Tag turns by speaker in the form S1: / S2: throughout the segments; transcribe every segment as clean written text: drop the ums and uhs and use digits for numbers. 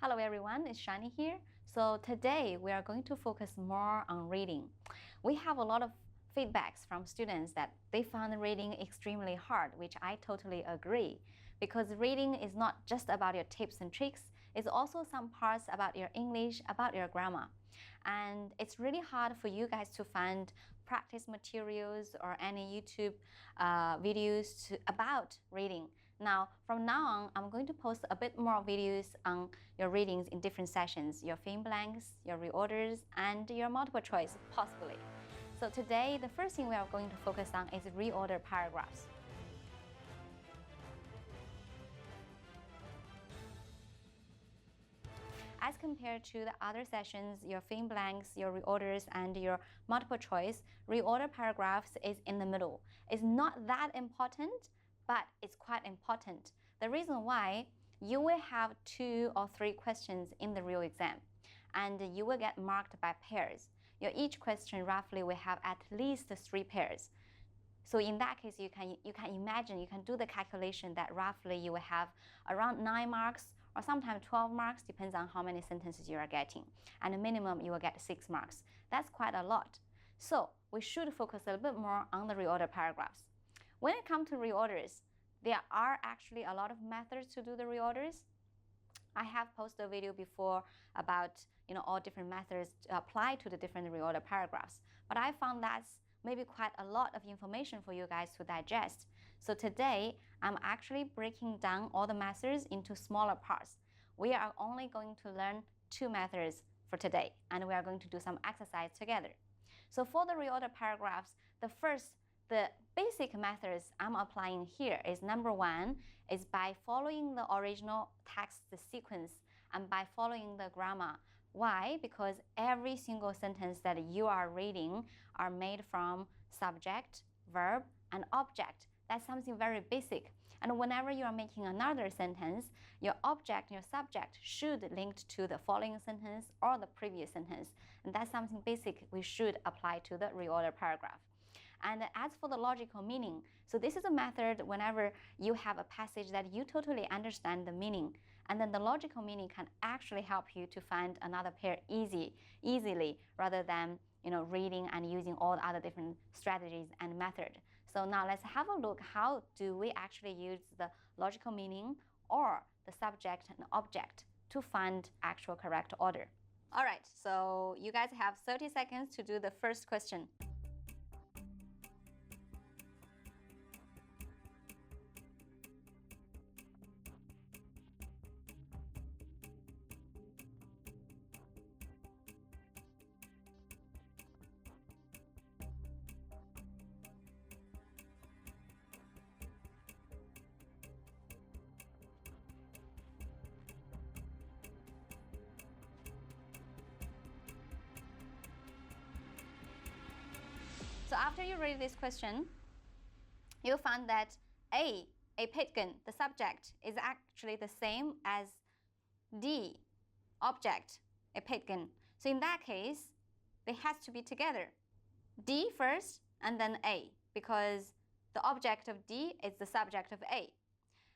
S1: Hello everyone, it's Shani here. So today we are going to focus more on reading. We have a lot of feedbacks from students that they found reading extremely hard, which I totally agree. Because reading is not just about your tips and tricks, it's also some parts about your English, about your grammar. And it's really hard for you guys to find practice materials or any YouTube videos about reading. Now, from now on, I'm going to post a bit more videos on your readings in different sessions, your fill in blanks, your reorders, and your multiple choice, possibly. So today, the first thing we are going to focus on is reorder paragraphs. As compared to the other sessions, your fill in blanks, your reorders, and your multiple choice, reorder paragraphs is in the middle. It's not that important, but it's quite important. The reason why, you will have 2 or 3 questions in the real exam, and you will get marked by pairs. Each question roughly will have at least 3 pairs. So in that case, you can imagine, you can do the calculation that roughly you will have around 9 marks or sometimes 12 marks, depends on how many sentences you are getting. And the minimum, you will get 6 marks. That's quite a lot. So we should focus a little bit more on the reorder paragraphs. When it comes to reorders, there are actually a lot of methods to do the reorders. I have posted a video before about all different methods to apply to the different reorder paragraphs. But I found that's maybe quite a lot of information for you guys to digest. So today, I'm actually breaking down all the methods into smaller parts. We are only going to learn 2 methods for today, and we are going to do some exercise together. So for the reorder paragraphs, the basic methods I'm applying here is number 1 is by following the original text sequence and by following the grammar. Why? Because every single sentence that you are reading are made from subject, verb, and object. That's something very basic. And whenever you are making another sentence, your object and your subject should link to the following sentence or the previous sentence. And that's something basic we should apply to the reorder paragraph. And as for the logical meaning, so this is a method whenever you have a passage that you totally understand the meaning, and then the logical meaning can actually help you to find another pair easily rather than reading and using all the other different strategies and methods. So now let's have a look, how do we actually use the logical meaning or the subject and object to find actual correct order. All right, so you guys have 30 seconds to do the first question. So after you read this question, you'll find that 𝐴𝐃𝐀𝐃, the subject, is actually the same as D, object, 𝐴𝐃𝐃. So in that case, they has to be together. D first and then A, because the object of D is the subject of A.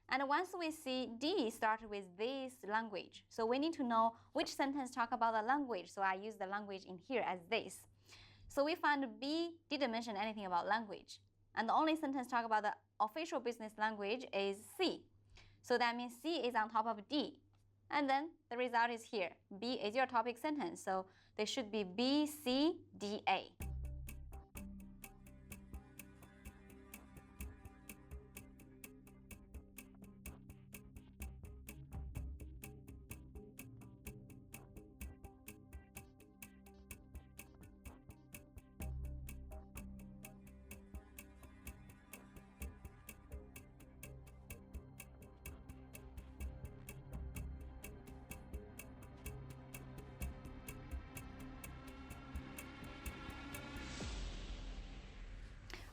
S1: And once we see D start with this language, so we need to know which sentence talk about the language. So I use the language in here as this. So we found B didn't mention anything about language. And the only sentence talk about the official business language is C. So that means C is on top of D. And then the result is here. B is your topic sentence. So they should be B, C, D, A.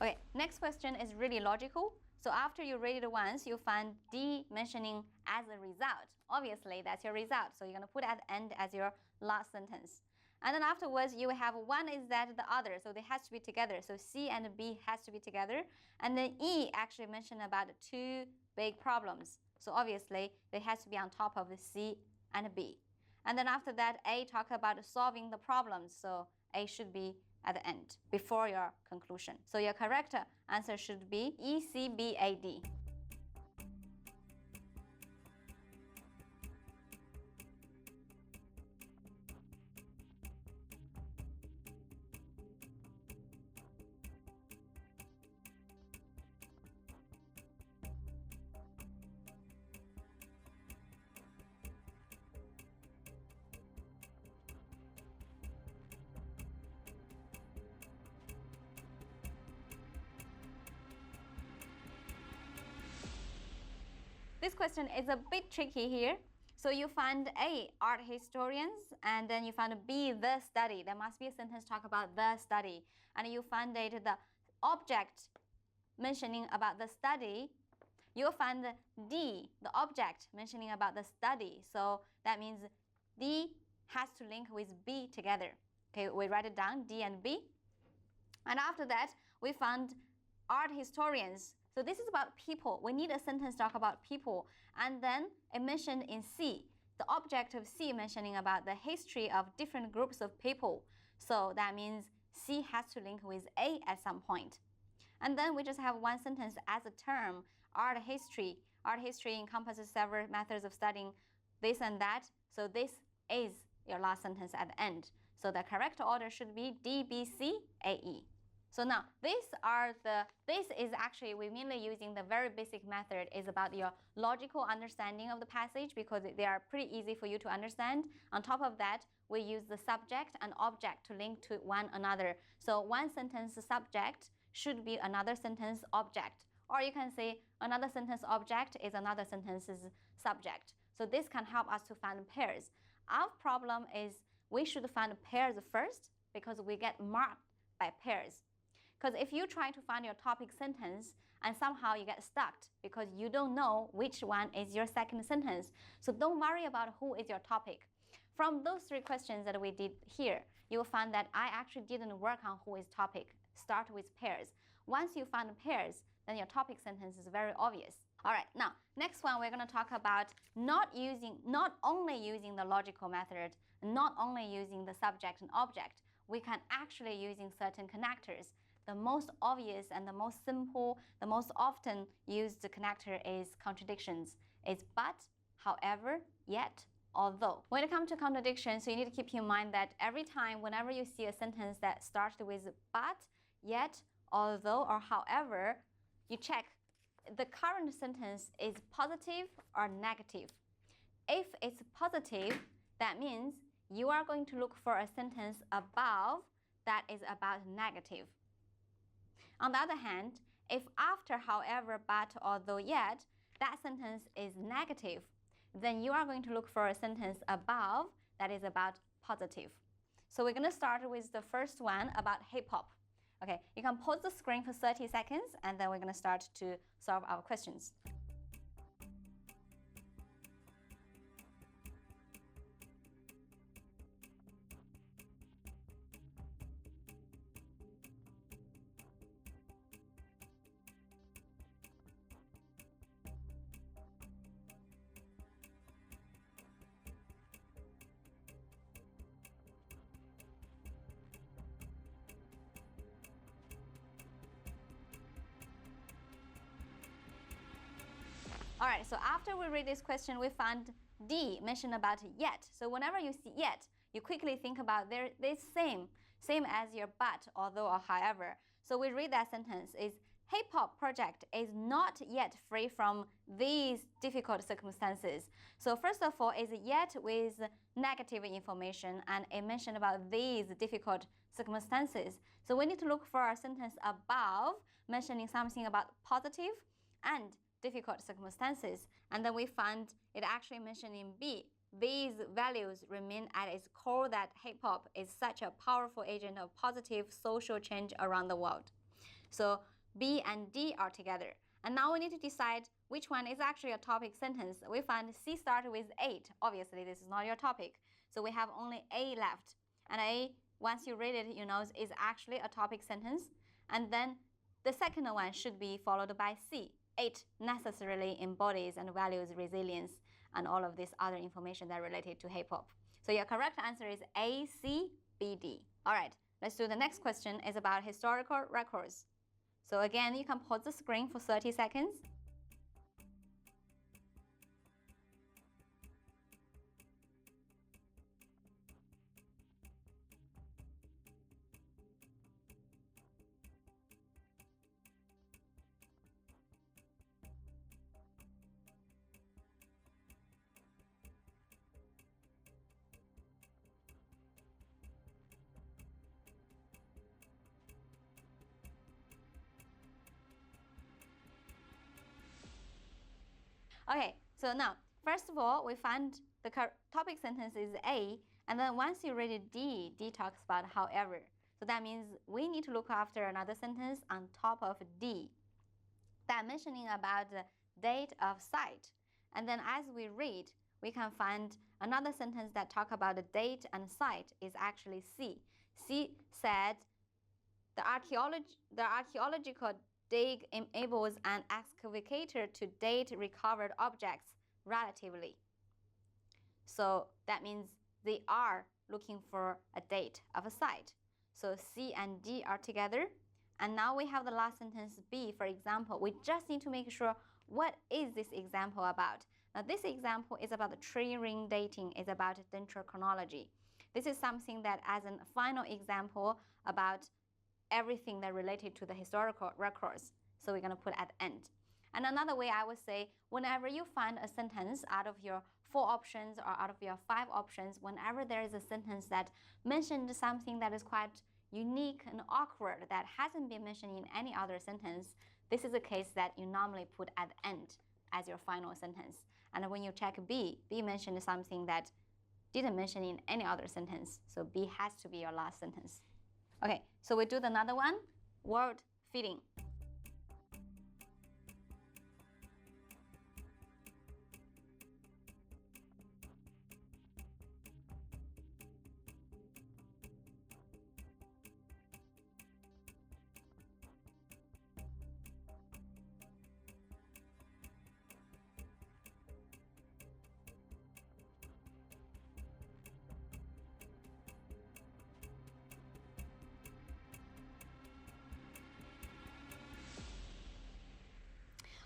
S1: Okay, next question is really logical. So after you read it once, you find D mentioning as a result. Obviously, that's your result. So you're going to put at the end as your last sentence. And then afterwards, you have one is that the other. So they has to be together. So C and B has to be together. And then E actually mentioned about 2 big problems. So obviously, they has to be on top of the C and B. And then after that, A talk about solving the problems. So A should be at the end, before your conclusion. So your correct answer should be 𝗠𝐶𝐵AD. This question is a bit tricky here. So you find A, art historians, and then you find B, the study. There must be a sentence talk about the study. And you find it the object mentioning about the study. You'll find D, the object mentioning about the study. So that means D has to link with B together. Okay, we write it down, D and B. And after that, we found art historians. So this is about people. We need a sentence talk about people. And then it mentioned in C, the object of C mentioning about the history of different groups of people. So that means C has to link with A at some point. And then we just have one sentence as a term, art history. Art history encompasses several methods of studying this and that. So this is your last sentence at the end. So the correct order should be D, B, C, A, E. So now, this is actually, we're mainly using the very basic method is about your logical understanding of the passage because they are pretty easy for you to understand. On top of that, we use the subject and object to link to one another. So one sentence subject should be another sentence object. Or you can say another sentence object is another sentence's subject. So this can help us to find pairs. Our problem is we should find pairs first because we get marked by pairs. Because if you try to find your topic sentence and somehow you get stuck because you don't know which one is your second sentence. So don't worry about who is your topic. From those three questions that we did here, you will find that I actually didn't work on who is topic. Start with pairs. Once you find pairs, then your topic sentence is very obvious. All right, now, next one, we're going to talk about not only using the logical method, not only using the subject and object, we can actually using certain connectors. The most obvious and the most simple, the most often used connector is contradictions. It's but, however, yet, although. When it comes to contradictions, so you need to keep in mind that every time, whenever you see a sentence that starts with but, yet, although, or however, you check the current sentence is positive or negative. If it's positive, that means you are going to look for a sentence above that is about negative. On the other hand, if after, however, but, although, yet, that sentence is negative, then you are going to look for a sentence above that is about positive. So we're going to start with the first one about hip-hop. Okay, you can pause the screen for 30 seconds, and then we're going to start to solve our questions. All right, so after we read this question, we found D mentioned about yet. So whenever you see yet, you quickly think about they're same as your but, although, or however. So we read that sentence is hip-hop project is not yet free from these difficult circumstances. So first of all, is yet with negative information, and it mentioned about these difficult circumstances. So we need to look for a sentence above mentioning something about positive and difficult circumstances, and then we find it actually mentioned in B. These values remain at its core that hip-hop is such a powerful agent of positive social change around the world. So B and D are together. And now we need to decide which one is actually a topic sentence. We find C started with 8. Obviously, this is not your topic. So we have only A left. And A, once you read it, you know is actually a topic sentence. And then the second one should be followed by C. 8 necessarily embodies and values resilience. and all of this other information that are related to hip hop. So your correct answer is A, C, B, D. All right, let's do the next question. It's about historical records. So again, you can pause the screen for 30 seconds. Okay, so now, first of all, we find the topic sentence is A, and then once you read it D, D talks about however. So that means we need to look after another sentence on top of D that mentioning about the date of site. And then as we read, we can find another sentence that talk about the date and site is actually C. C said the archaeological dig enables an excavator to date recovered objects relatively. So that means they are looking for a date of a site. So C and D are together. And now we have the last sentence B, for example. We just need to make sure what is this example about. Now this example is about the tree ring dating, is about dendrochronology. This is something that as a final example about everything that related to the historical records. So we're going to put at the end. And another way I would say, whenever you find a sentence out of your 4 options or out of your 5 options, whenever there is a sentence that mentioned something that is quite unique and awkward that hasn't been mentioned in any other sentence, this is a case that you normally put at the end as your final sentence. And when you check B, B mentioned something that didn't mention in any other sentence. So B has to be your last sentence. Okay, so we do another one, word feeding.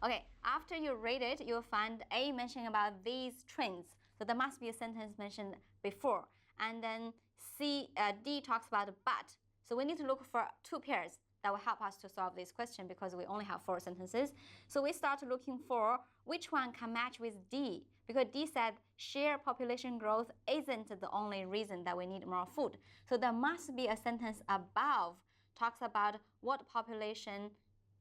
S1: Okay, after you read it, you'll find A mentioning about these trends. So there must be a sentence mentioned before. And then D talks about but. So we need to look for 2 pairs that will help us to solve this question because we only have 4 sentences. So we start looking for which one can match with D, because D said sheer population growth isn't the only reason that we need more food. So there must be a sentence above talks about what population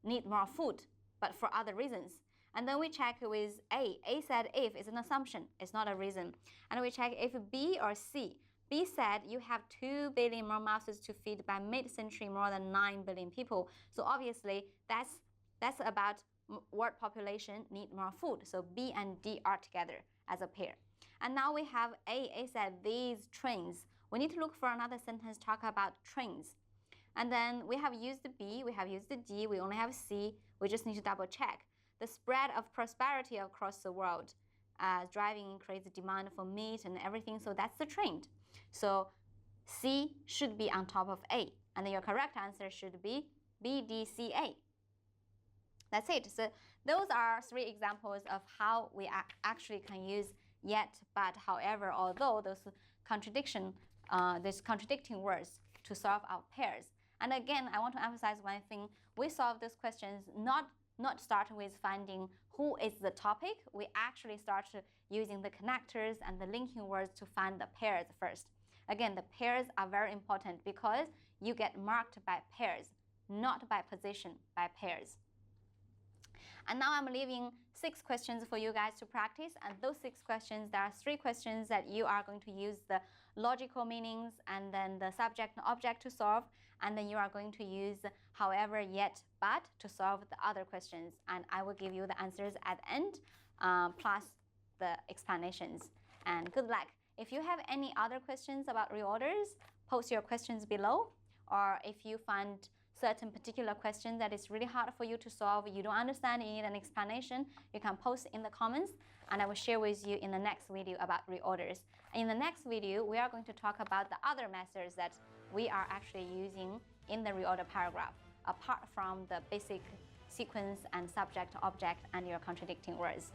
S1: need more food, but for other reasons. And then we check with A. A said if is an assumption, it's not a reason. And we check if B or C. B said you have 2 billion more mouths to feed by mid-century more than 9 billion people. So obviously that's about world population need more food. So B and D are together as a pair. And now we have A. A said these trains. We need to look for another sentence talk about trains. And then we have used B, we have used D, we only have C. We just need to double check. The spread of prosperity across the world, driving increased demand for meat and everything, so that's the trend. So C should be on top of A, and then your correct answer should be B, D, C, A. That's it. So those are 3 examples of how we actually can use yet, but, however, although, those contradicting words to solve our pairs. And again, I want to emphasize one thing. We solve these questions not starting with finding who is the topic. We actually start using the connectors and the linking words to find the pairs first. Again, the pairs are very important because you get marked by pairs, not by position, by pairs. And now I'm leaving 6 questions for you guys to practice. And those 6 questions, there are 3 questions that you are going to use the logical meanings and then the subject and object to solve. And then you are going to use however, yet, but to solve the other questions. And I will give you the answers at the end, plus the explanations. And good luck. If you have any other questions about reorders, post your questions below. Or if you find certain particular question that is really hard for you to solve, you don't understand, you need an explanation, you can post in the comments and I will share with you in the next video about reorders. And in the next video, we are going to talk about the other methods that we are actually using in the reorder paragraph, apart from the basic sequence and subject, object, and your contradicting words.